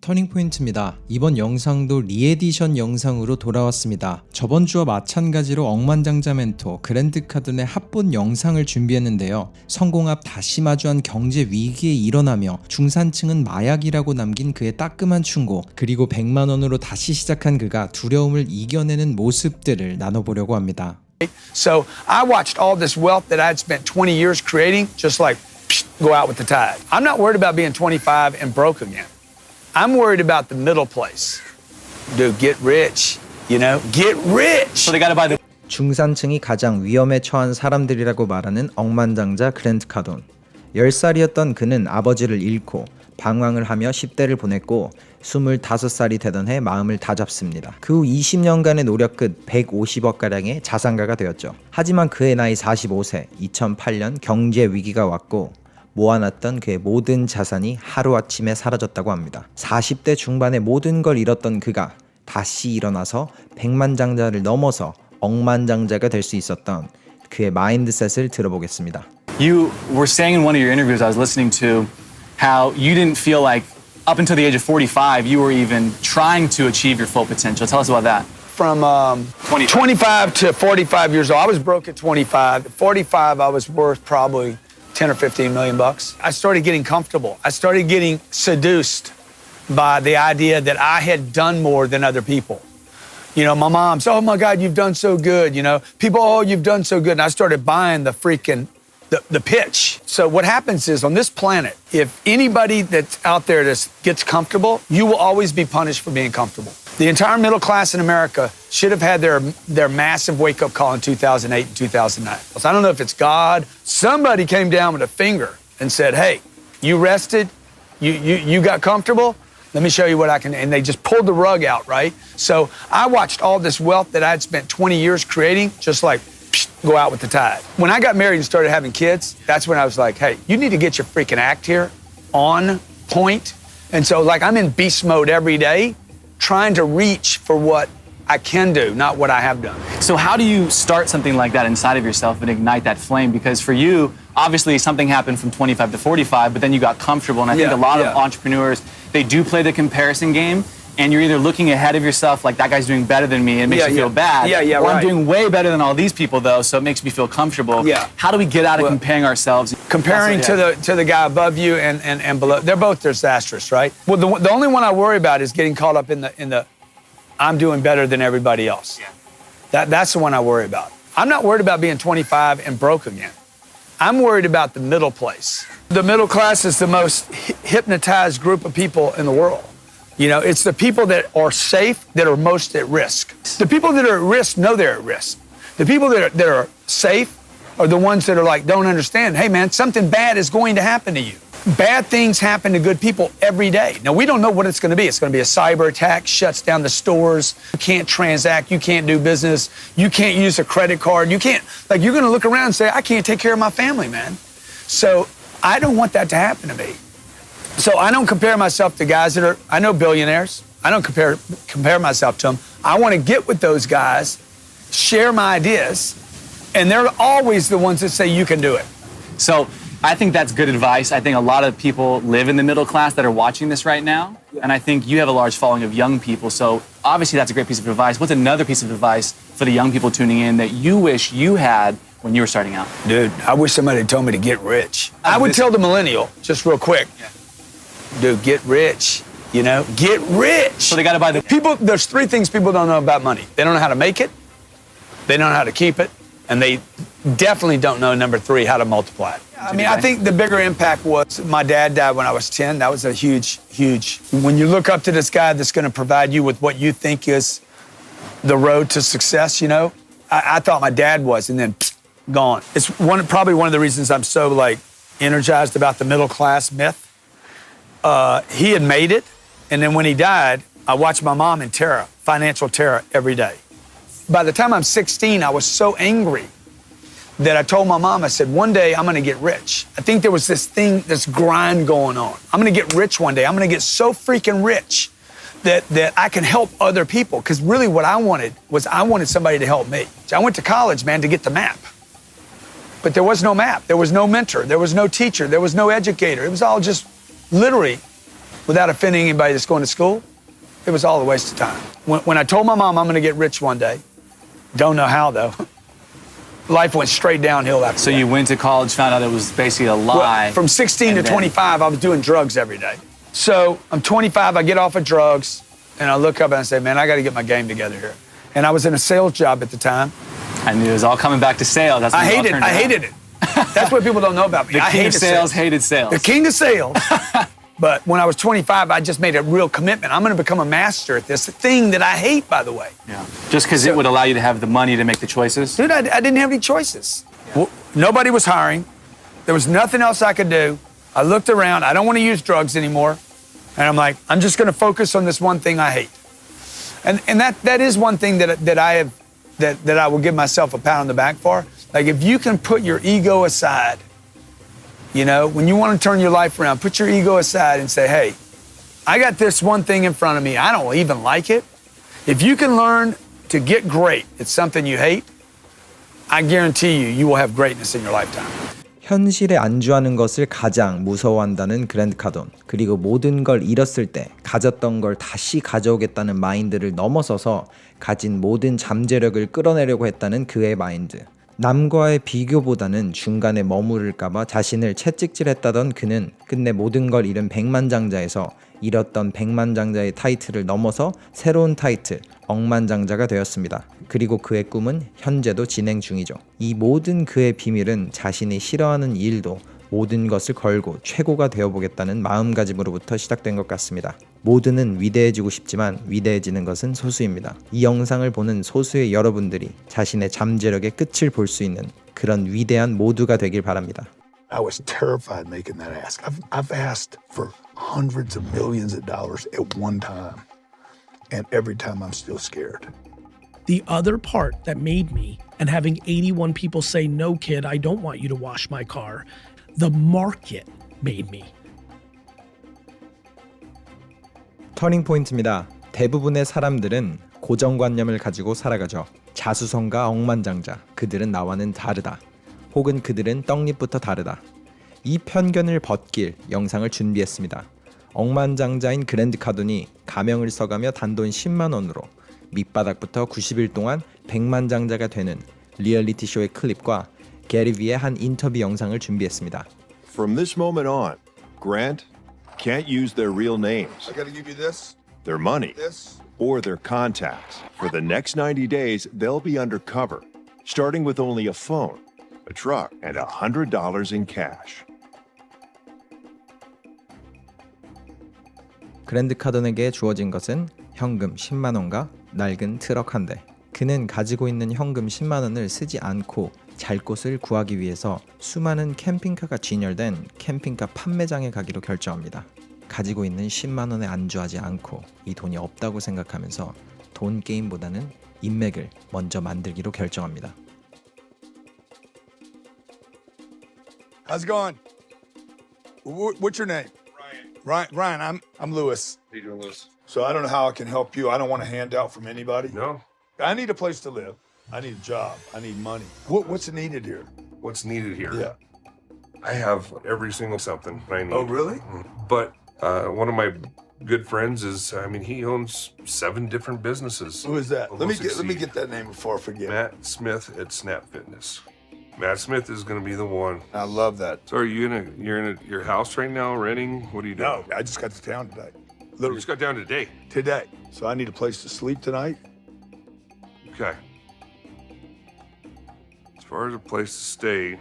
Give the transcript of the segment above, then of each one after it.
터닝포인트입니다. 이번 영상도 리에디션 영상으로 돌아왔습니다. 저번 주와 마찬가지로 억만장자 멘토 그랜트 카돈의 합본 영상을 준비했는데요. 성공 앞 다시 마주한 경제 위기에 일어나며 중산층은 마약이라고 남긴 그의 따끔한 충고, 그리고 100만 원으로 다시 시작한 그가 두려움을 이겨내는 모습들을 나눠보려고 합니다. So I watched all this wealth that I'd spent 20 years creating just like go out with the tide. I'm not worried about being 25 and broke again. I'm worried about the middle place. Dude, get rich, you know? Get rich! So they gotta buy the 중산층이 가장 위험에 처한 사람들이라고 말하는 억만장자 그랜트 카돈. 10살이었던 그는 아버지를 잃고 방황을 하며 10대를 보냈고 25살이 되던 해 마음을 다잡습니다. 그 후 20년간의 노력 끝 150억가량의 자산가가 되었죠. 하지만 그의 나이 45세, 2008년 경제 위기가 왔고 모아놨던 그의 모든 자산이 하루아침에 사라졌다고 합니다. 40대 중반에 모든 걸 잃었던 그가 다시 일어나서 백만장자를 넘어서 억만장자가 될 수 있었던 그의 마인드셋을 들어보겠습니다. You were saying in one of your interviews I was listening to how you didn't feel like up until the age of 45 you were even trying to achieve your full potential. Tell us about that. From 25 to 45 years old, I was broke at 25. At 45, I was worth probably 10 or 15 million bucks. I started getting comfortable. I started getting seduced by the idea that I had done more than other people. You know, my mom said, oh my God, you've done so good. You know, people, oh, you've done so good. And I started buying the freaking, the pitch. So what happens is on this planet, if anybody that's out there that gets comfortable, you will always be punished for being comfortable. The entire middle class in America should have had their massive wake-up call in 2008 and 2009. I don't know if it's God. Somebody came down with a finger and said, hey, you rested, you got comfortable, let me show you what I can, and they just pulled the rug out, right? So I watched all this wealth that I'd spent 20 years creating just like go out with the tide. When I got married and started having kids, that's when I was like, hey, you need to get your freaking act here on point. And so like I'm in beast mode every day, trying to reach for what I can do, not what I have done. So how do you start something like that inside of yourself and ignite that flame? Because for you, obviously something happened from 25 to 45, but then you got comfortable. And I think a lot of entrepreneurs, they do play the comparison game. And you're either looking ahead of yourself, like that guy's doing better than me, and it makes you feel bad. Or I'm doing way better than all these people, though, so it makes me feel comfortable. How do we get out of comparing ourselves? Comparing to the guy above you and below, they're both disastrous, right? Well, the only one I worry about is getting caught up in the I'm doing better than everybody else. That's the one I worry about. I'm not worried about being 25 and broke again. I'm worried about the middle place. The middle class is the most hypnotized group of people in the world. You know, it's the people that are safe that are most at risk. The people that are at risk know they're at risk. The people that are safe are the ones that are like, don't understand, hey man, something bad is going to happen to you. Bad things happen to good people every day. Now, we don't know what it's going to be. It's going to be a cyber attack, shuts down the stores. You can't transact. You can't do business. You can't use a credit card. You can't, like, you're going to look around and say, I can't take care of my family, man. So I don't want that to happen to me. So I don't compare myself to guys that are, I know billionaires. I don't compare myself to them. I want to get with those guys, share my ideas, and they're always the ones that say you can do it. So I think that's good advice. I think a lot of people live in the middle class that are watching this right now. And I think you have a large following of young people. So obviously that's a great piece of advice. What's another piece of advice for the young people tuning in that you wish you had when you were starting out? Dude, I wish somebody had told me to get rich. I would tell the millennial, just real quick, dude, get rich, you know, get rich. So they got to buy the people. There's three things people don't know about money. They don't know how to make it, they don't know how to keep it, and they definitely don't know, number three, how to multiply it. I mean, I think the bigger impact was my dad died when I was 10. That was a huge, when you look up to this guy that's going to provide you with what you think is the road to success, you know, I thought my dad was, and then gone. It's probably one of the reasons I'm so like energized about the middle class myth. He had made it, and then when he died, I watched my mom in terror, financial terror, every day. By the time I'm 16, I was so angry that I told my mom, I said, one day I'm gonna get rich. I think there was this grind going on. I'm gonna get rich one day. I'm gonna get so freaking rich that I can help other people. Because really what I wanted was I wanted somebody to help me. So I went to college, man, to get the map. But there was no map. There was no mentor. There was no teacher. There was no educator. It was all just literally without offending anybody that's going to school, it was all a waste of time. When I told my mom I'm going to get rich one day, don't know how though, life went straight downhill after So that. you went to college, found out it was basically a lie. Well, from 16 to and then- 25, I was doing drugs every day. So I'm 25, I get off of drugs, and I look up and I say, man, I got to get my game together here. And I was in a sales job at the time. I knew it was all coming back to sales. That's when I it all hated turned around. it. That's what people don't know about me. The I king hated of sales hated sales. The king of sales. But when I was 25, I just made a real commitment. I'm going to become a master at this thing that I hate, by the way. Yeah. Just because it would allow you to have the money to make the choices. Dude, I didn't have any choices. Well, nobody was hiring. There was nothing else I could do. I looked around. I don't want to use drugs anymore. And I'm like, I'm just going to focus on this one thing I hate. And that is one thing that I will give myself a pat on the back for. Like, if you can put your ego aside, you know, when you want to turn your life around, put your ego aside and say, hey, I got this one thing in front of me. I don't even like it. If you can learn to get great at something you hate, I guarantee you will have greatness in your lifetime. 현실에 안주하는 것을 가장 무서워한다는 그랜트 카돈. 그리고 모든 걸 잃었을 때 가졌던 걸 다시 가져오겠다는 마인드를 넘어서서 가진 모든 잠재력을 끌어내려고 했다는 그의 마인드. 남과의 비교보다는 중간에 머무를까봐 자신을 채찍질했다던 그는 끝내 모든 걸 잃은 백만장자에서 잃었던 백만장자의 타이틀을 넘어서 새로운 타이틀 억만장자가 되었습니다. 그리고 그의 꿈은 현재도 진행 중이죠. 이 모든 그의 비밀은 자신이 싫어하는 일도 모든 것을 걸고 최고가 되어보겠다는 마음가짐으로부터 시작된 것 같습니다. 모두는 위대해지고 싶지만 위대해지는 것은 소수입니다. 이 영상을 보는 소수의 여러분들이 자신의 잠재력의 끝을 볼 수 있는 그런 위대한 모두가 되길 바랍니다. I was terrified making that ask. I've asked for hundreds of millions of dollars at one time, and every time I'm still scared. The other part that made me, and having 81 people say, no, kid, I don't want you to wash my car, the market made me. 터닝 포인트입니다. 대부분의 사람들은 고정관념을 가지고 살아가죠. 자수성가 억만장자, 그들은 나와는 다르다. 혹은 그들은 떡잎부터 다르다. 이 편견을 벗길 영상을 준비했습니다. 억만장자인 그랜트 카돈이 가명을 써가며 단돈 10만 원으로 밑바닥부터 90일 동안 백만장자가 되는 리얼리티 쇼의 클립과 게리비의 한 인터뷰 영상을 준비했습니다. From this moment on, Grant can't use their real names, I gotta give you this, their money, this. or their contacts. For the next 90 days, they'll be undercover, starting with only a phone, a truck, and $100 in cash. 그랜트 카돈에게 주어진 것은 현금 10만 원과 낡은 트럭 한 대. 그는 가지고 있는 현금 10만 원을 쓰지 않고 잘 곳을 구하기 위해서 수많은 캠핑카가 진열된 캠핑카 판매장에 가기로 결정합니다. 가지고 있는 10만 원에 안주하지 않고 이 돈이 없다고 생각하면서 돈 게임보다는 인맥을 먼저 만들기로 결정합니다. How's it going? What's your name? Ryan. Ryan, I'm Lewis. How you doing, Lewis? So I don't know how I can help you. I don't want a handout from anybody. No. I need a place to live. I need a job. I need money. What's needed here? What's needed here? Yeah. I have every single something I need. Oh, really? But one of my good friends is, I mean, he owns 7 different businesses. Who is that? Will Let me succeed. get that name before I forget. Matt Smith at Snap Fitness. Matt Smith is going to be the one. I love that. So are you you're in your house right now renting? What are you doing? No, I just got to town today. You Literally just got down today. today. So I need a place to sleep tonight. Okay. As far as a place to stay,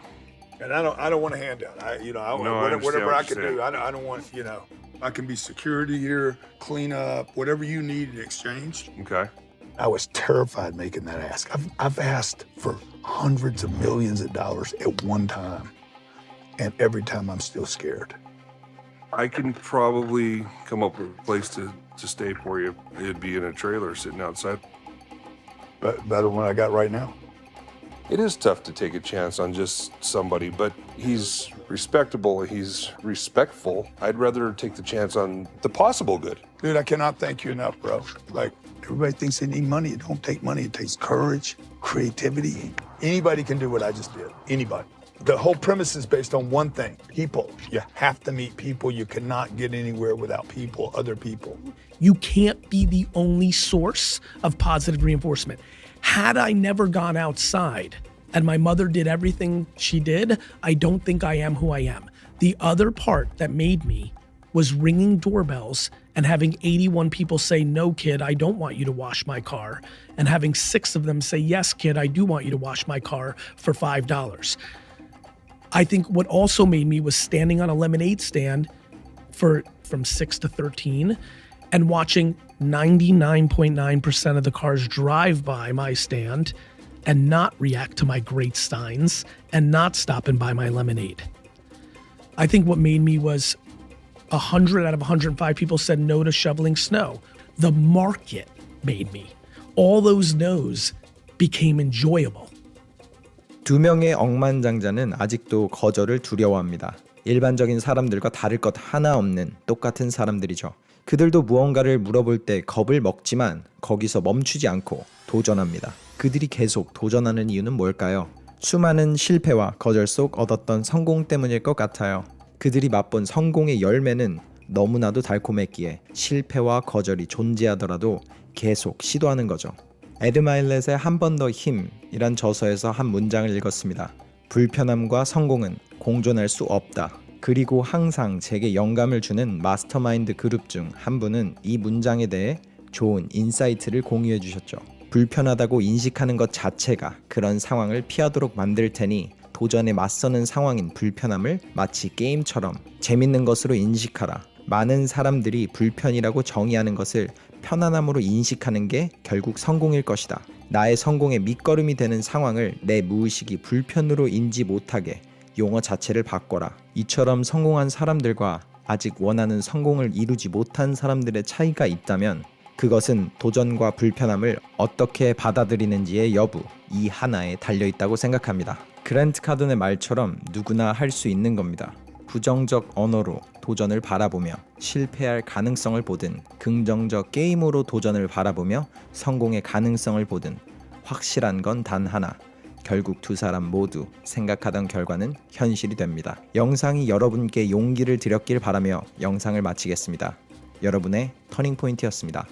And I don't want a handout. I No, I understand whatever what I you're can saying. do. I don't want, I can be security here, clean up, whatever you need in exchange. okay. I was terrified making that ask. I've asked for hundreds of millions of dollars at one time, and every time I'm still scared. I can probably come up with a place to stay for you. It'd be in a trailer sitting outside. But better than what I got right now. It is tough to take a chance on just somebody, but he's respectable, he's respectful. I'd rather take the chance on the possible good. Dude, I cannot thank you enough, bro. Like, everybody thinks they need money. It don't take money. It takes courage, creativity. Anybody can do what I just did. Anybody. The whole premise is based on one thing: people. You have to meet people. You cannot get anywhere without people, other people. You can't be the only source of positive reinforcement. Had I never gone outside and my mother did everything she did, I don't think I am who I am. The other part that made me was ringing doorbells and having 81 people say, no, kid, I don't want you to wash my car. And having 6 of them say, yes, kid, I do want you to wash my car for $5. I think what also made me was standing on a lemonade stand from 6 to 13 and watching 99.9% of the cars drive by my stand and not react to my great steins and not stop and buy my lemonade. I think what made me was 100 out of 105 people said no to shoveling snow. The market made me. All those no's became enjoyable. 2명의 억만장자는 아직도 거절을 두려워합니다. 일반적인 사람들과 다를 것 하나 없는 똑같은 사람들이죠. 그들도 무언가를 물어볼 때 겁을 먹지만 거기서 멈추지 않고 도전합니다. 그들이 계속 도전하는 이유는 뭘까요? 수많은 실패와 거절 속 얻었던 성공 때문일 것 같아요. 그들이 맛본 성공의 열매는 너무나도 달콤했기에 실패와 거절이 존재하더라도 계속 시도하는 거죠. 에드 마일렛의 한 번 더 힘이란 저서에서 한 문장을 읽었습니다. 불편함과 성공은 공존할 수 없다. 그리고 항상 제게 영감을 주는 마스터마인드 그룹 중 한 분은 이 문장에 대해 좋은 인사이트를 공유해 주셨죠. 불편하다고 인식하는 것 자체가 그런 상황을 피하도록 만들 테니 도전에 맞서는 상황인 불편함을 마치 게임처럼 재밌는 것으로 인식하라. 많은 사람들이 불편이라고 정의하는 것을 편안함으로 인식하는 게 결국 성공일 것이다. 나의 성공의 밑거름이 되는 상황을 내 무의식이 불편으로 인지 못하게 용어 자체를 바꿔라. 이처럼 성공한 사람들과 아직 원하는 성공을 이루지 못한 사람들의 차이가 있다면 그것은 도전과 불편함을 어떻게 받아들이는지의 여부 이 하나에 달려있다고 생각합니다. 그랜트 카돈의 말처럼 누구나 할 수 있는 겁니다. 부정적 언어로 도전을 바라보며 실패할 가능성을 보든 긍정적 게임으로 도전을 바라보며 성공의 가능성을 보든 확실한 건 단 하나. 결국 두 사람 모두 생각하던 결과는 현실이 됩니다. 영상이 여러분께 용기를 드렸길 바라며 영상을 마치겠습니다. 여러분의 터닝포인트였습니다.